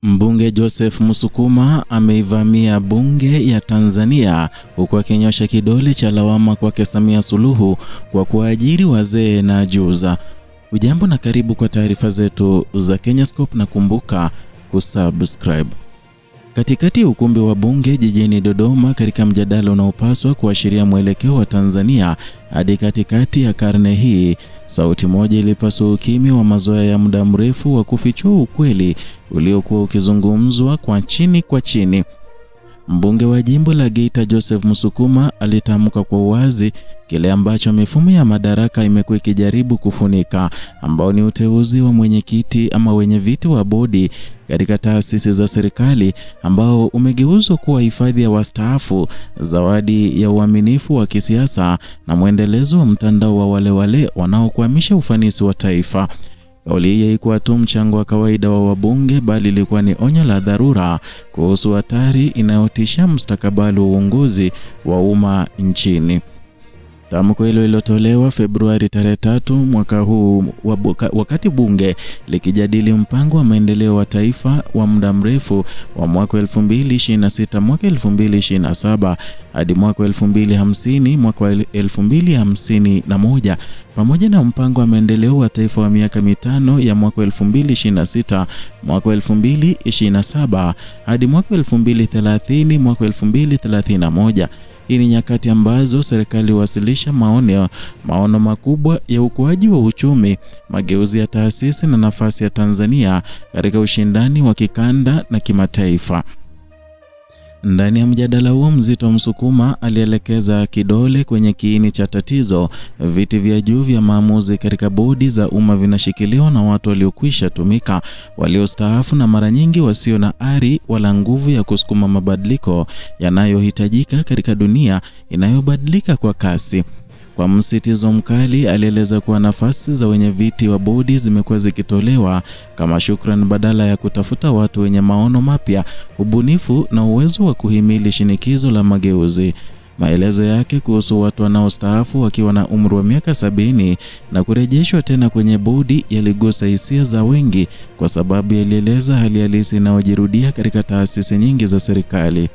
Mbunge Joseph Musukuma ameivamia bunge ya Tanzania huku akinyosha kidole cha lawama kwake Samia Suluhu kwa kuajiri wazee na ajuza. Ujambo na karibu kwa taarifa zetu za Kenyascope na kumbuka kusubscribe. Katikati ya ukumbi wa bunge jijini Dodoma katika mjadala unaopaswa kuashiria mwelekeo wa Tanzania hadi katikati ya karne hii, sauti moja ilipasua ukimya wa mazoea ya muda mrefu wa kufichua ukweli uliokuwa ukizungumzwa kwa chini. Mbunge wa jimbo la Geita Joseph Musukuma alitamka kwa uwazi kile ambacho mifumo ya madaraka imekuwa ikijaribu kufunika, ambao ni uteuzi wa mwenyekiti ama wenye viti wa bodi katika taasisi za serikali, ambao umegeuzwa kuwa hifadhi ya wastaafu, zawadi ya uaminifu wa kisiasa na mwendelezo wa mtandao wa wale wanaokwamisha ufanisi wa taifa. Kauli hii haikuwa tu mchango wa kawaida wa wabunge, bali ilikuwa ni onyo la dharura kuhusu hatari inayotisha mustakabali wa uongozi wa umma nchini. Tamko hilo lilotolewa Februari 3 mwaka huu wakati bunge likijadili mpango wa maendeleo wa taifa wa muda mrefu wa mwaka 2026 mwaka 2027 hadi mwaka 2050 mwaka 2051 pamoja na mpango wa maendeleo wa taifa wa miaka mitano ya mwaka 2026 mwaka 2027 hadi mwaka 2030 mwaka 2031. Hii ni nyakati ambazo serikali huwasilisha maono makubwa ya ukuaji wa uchumi, mageuzi ya taasisi na nafasi ya Tanzania katika ushindani wa kikanda na kimataifa. Ndani ya mjadala huo mzito, Musukuma alielekeza kidole kwenye kiini cha tatizo. Viti vya juu vya maamuzi katika bodi za umma vinashikiliwa na watu waliokwisha tumika, waliostaafu na mara nyingi wasio na ari wala nguvu ya kusukuma mabadiliko yanayohitajika katika dunia inayobadilika kwa kasi. Kwa msitizo mkali, alieleza kuwa nafasi za wenye viti wa bodi zimekuwa zikitolewa kama shukrani badala ya kutafuta watu wenye maono mapya, ubunifu na uwezo wa kuhimili shinikizo la mageuzi. Maelezo yake kuhusu watu wanaostaafu wakiwa na umri wa miaka 70 na kurejeshwa tena kwenye bodi yaligusa hisia za wengi, kwa sababu yalieleza hali halisi inayojirudia katika taasisi nyingi za serikali.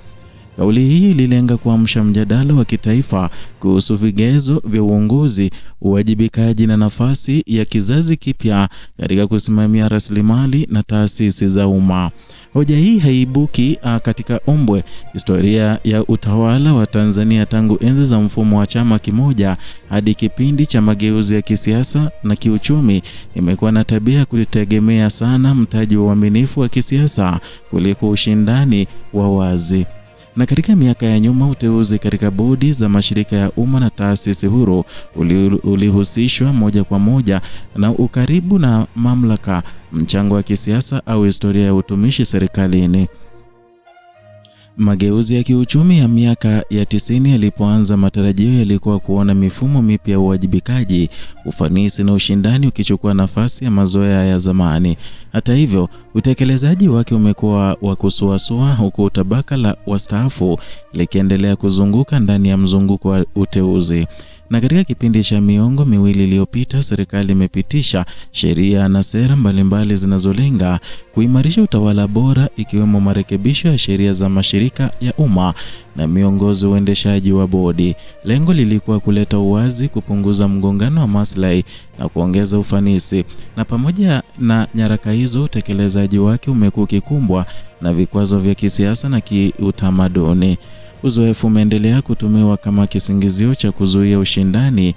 Kauli hii ililenga kuamsha mjadala wa kitaifa kuhusu vigezo vya uongozi, uwajibikaji na nafasi ya kizazi kipya katika kusimamia rasilimali na taasisi za umma. Hoja hii haibuki katika ombwe. Historia ya utawala wa Tanzania tangu enzi za mfumo wa chama kimoja hadi kipindi cha mageuzi ya kisiasa na kiuchumi imekuwa na tabia ya kulitegemea sana mtaji wa uaminifu wa kisiasa kuliko ushindani wa wazi. Na katika miaka ya nyuma, uteuzi katika bodi za mashirika ya umma na taasisi huru ulihusishwa moja kwa moja na ukaribu na mamlaka, mchango wa kisiasa au historia ya utumishi serikalini. Mageuzi ya kiuchumi ya miaka ya 90 yalipoanza, matarajio yalikuwa kuona mifumo mipya ya uwajibikaji, ufanisi na ushindani ukichukua nafasi ya mazoea ya zamani. Hata hivyo, utekelezaji wake umekuwa wa kusuasua, huku tabaka la wastaafu likiendelea kuzunguka ndani ya mzunguko wa uteuzi. Na katika kipindi cha miongo miwili iliyopita, serikali imepitisha sheria na sera mbalimbali zinazolenga kuimarisha utawala bora, ikiwemo marekebisho ya sheria za mashirika ya umma na miongozo uendeshaji wa bodi. Lengo lilikuwa kuleta uwazi, kupunguza mgongano wa maslahi na kuongeza ufanisi. Na pamoja na nyaraka hizo, utekelezaji wake umekuwa ukikumbwa na vikwazo vya kisiasa na kiutamaduni. Uzoefu umeendelea kutumiwa kama kisingizio cha kuzuia ushindani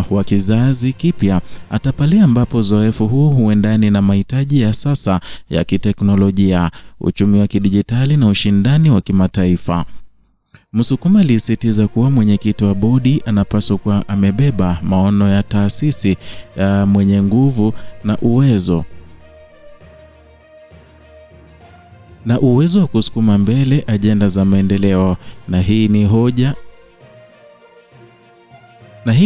wa kizazi kipya, hata pale ambapo uzoefu huu huendani na mahitaji ya sasa ya kiteknolojia, uchumi wa kidijitali na ushindani wa kimataifa. Musukuma alisisitiza kuwa mwenyekiti wa bodi anapaswa kuwa amebeba maono ya taasisi, mwenye nguvu na uwezo wa kusukuma mbele ajenda za maendeleo. Na hii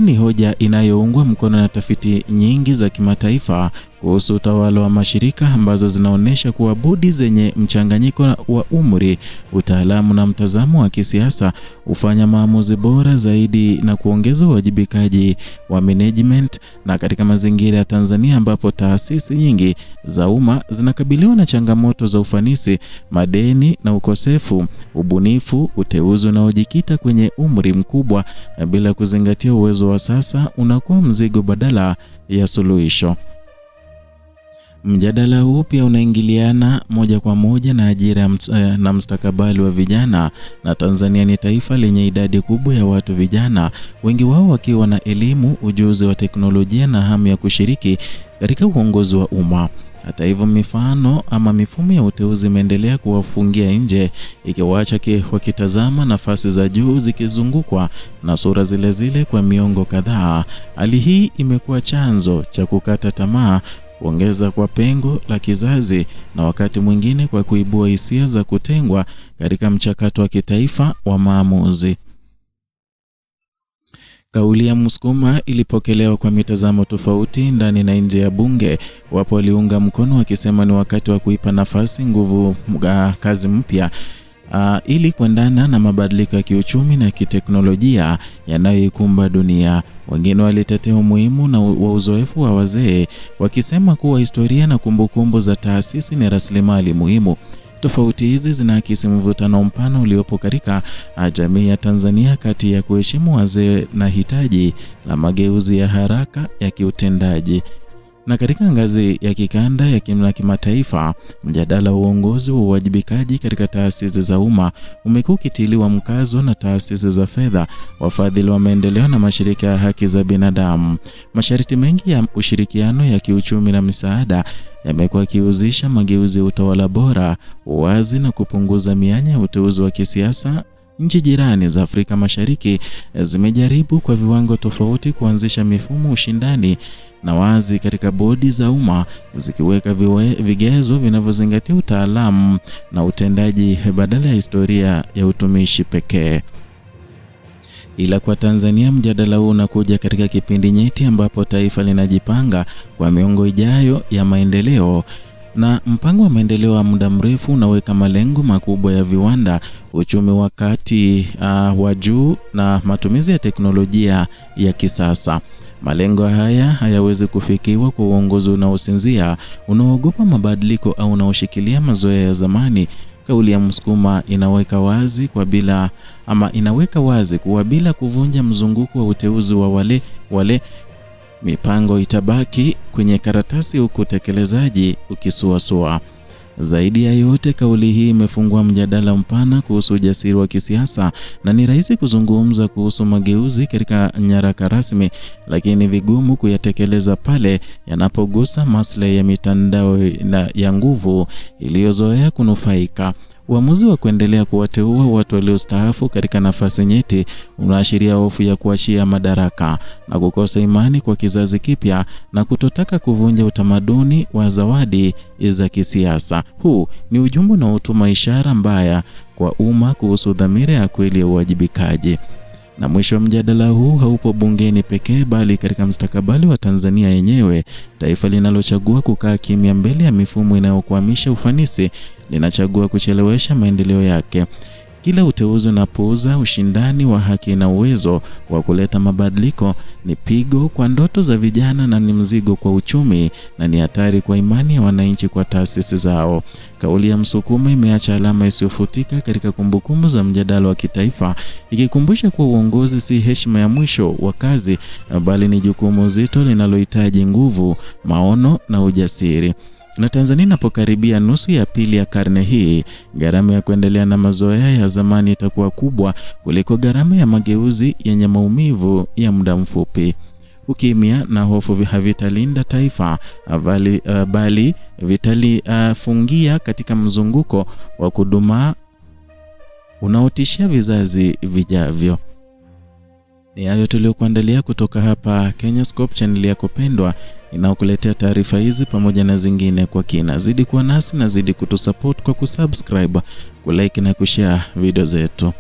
ni hoja inayoungwa mkono na tafiti nyingi za kimataifa kuhusu utawala wa mashirika ambazo zinaonyesha kuwa bodi zenye mchanganyiko wa umri, utaalamu na mtazamo wa kisiasa hufanya maamuzi bora zaidi na kuongeza uwajibikaji wa management. Na katika mazingira ya Tanzania ambapo taasisi nyingi za umma zinakabiliwa na changamoto za ufanisi, madeni na ukosefu ubunifu, uteuzi unaojikita kwenye umri mkubwa bila kuzingatia uwezo wa sasa unakuwa mzigo badala ya suluhisho. Mjadala huu pia unaingiliana moja kwa moja na ajira na mustakabali wa vijana, na Tanzania ni taifa lenye idadi kubwa ya watu vijana, wengi wao wakiwa na elimu, ujuzi wa teknolojia na hamu ya kushiriki katika uongozi wa umma. Hata hivyo, mifumo ya uteuzi imeendelea kuwafungia nje, ikiwaacha wakitazama nafasi za juu zikizungukwa na sura zile zile kwa miongo kadhaa. Hali hii imekuwa chanzo cha kukata tamaa, kuongeza kwa pengo la kizazi na wakati mwingine kwa kuibua hisia za kutengwa katika mchakato wa kitaifa wa maamuzi. Kauli ya Msukuma ilipokelewa kwa mitazamo tofauti ndani na nje ya bunge. Wapo waliunga mkono wakisema ni wakati wa kuipa nafasi nguvu kazi mpya ili kuendana na mabadiliko ya kiuchumi na kiteknolojia yanayoikumba dunia. Wengine walitetea umuhimu na uzoefu wa wazee, wakisema kuwa historia na kumbukumbu za taasisi ni rasilimali muhimu. Tofauti hizi zinaakisi mvutano mpana uliopo katika jamii ya Tanzania kati ya kuheshimu wazee na hitaji la mageuzi ya haraka ya kiutendaji. Na katika ngazi ya kikanda na kimataifa, mjadala wa uongozi wa uwajibikaji katika taasisi za umma umekuwa ukitiliwa mkazo na taasisi za fedha, wafadhili wa maendeleo na mashirika ya haki za binadamu. Masharti mengi ya ushirikiano ya kiuchumi na misaada yamekuwa yakihusisha mageuzi ya utawala bora, uwazi na kupunguza mianya ya uteuzi wa kisiasa. Nchi jirani za Afrika Mashariki zimejaribu kwa viwango tofauti kuanzisha mifumo ushindani na wazi katika bodi za umma, zikiweka vigezo vinavyozingatia utaalamu na utendaji badala ya historia ya utumishi pekee. Ila kwa Tanzania, mjadala huu unakuja katika kipindi nyeti ambapo taifa linajipanga kwa miongo ijayo ya maendeleo. Na mpango wa maendeleo wa muda mrefu unaweka malengo makubwa ya viwanda, uchumi wa kati wa juu na matumizi ya teknolojia ya kisasa. Malengo haya hayawezi kufikiwa kwa uongozi unaosinzia, unaogopa mabadiliko au unaoshikilia mazoea ya zamani. Kauli ya Msukuma inaweka wazi kuwa bila kuvunja mzunguko wa uteuzi wa wale mipango itabaki kwenye karatasi huku utekelezaji ukisuasua. Zaidi ya yote, kauli hii imefungua mjadala mpana kuhusu ujasiri wa kisiasa, na ni rahisi kuzungumza kuhusu mageuzi katika nyaraka rasmi, lakini vigumu kuyatekeleza pale yanapogusa maslahi ya mitandao ya nguvu iliyozoea kunufaika. Uamuzi wa kuendelea kuwateua watu waliostaafu katika nafasi nyeti unaashiria hofu ya kuachia madaraka na kukosa imani kwa kizazi kipya na kutotaka kuvunja utamaduni wa zawadi za kisiasa. Huu ni ujumbe unaotuma ishara mbaya kwa umma kuhusu dhamira ya kweli ya uwajibikaji. Na mwisho wa mjadala huu haupo bungeni pekee, bali katika mustakabali wa Tanzania yenyewe. Taifa linalochagua kukaa kimya mbele ya mifumo inayokwamisha ufanisi linachagua kuchelewesha maendeleo yake. Kila uteuzi unapuuza ushindani wa haki na uwezo wa kuleta mabadiliko ni pigo kwa ndoto za vijana na ni mzigo kwa uchumi, na ni hatari kwa imani ya wananchi kwa taasisi zao. Kauli ya Msukuma imeacha alama isiyofutika katika kumbukumbu za mjadala wa kitaifa, ikikumbusha kuwa uongozi si heshima ya mwisho wa kazi, bali ni jukumu zito linalohitaji nguvu, maono na ujasiri. Na Tanzania inapokaribia nusu ya pili ya karne hii, gharama ya kuendelea na mazoea ya zamani itakuwa kubwa kuliko gharama ya mageuzi yenye maumivu ya muda mfupi. Ukimya na hofu havitalinda taifa, bali vitalifungia katika mzunguko wa kudumaa unaotishia vizazi vijavyo. Ni hayo tuliokuandalia kutoka hapa Kenyascope, channel yako pendwa inayokuletea taarifa hizi pamoja na zingine kwa kina. Zidi kuwa nasi na zidi kutusupport kwa kusubscribe, kulike na kushare video zetu.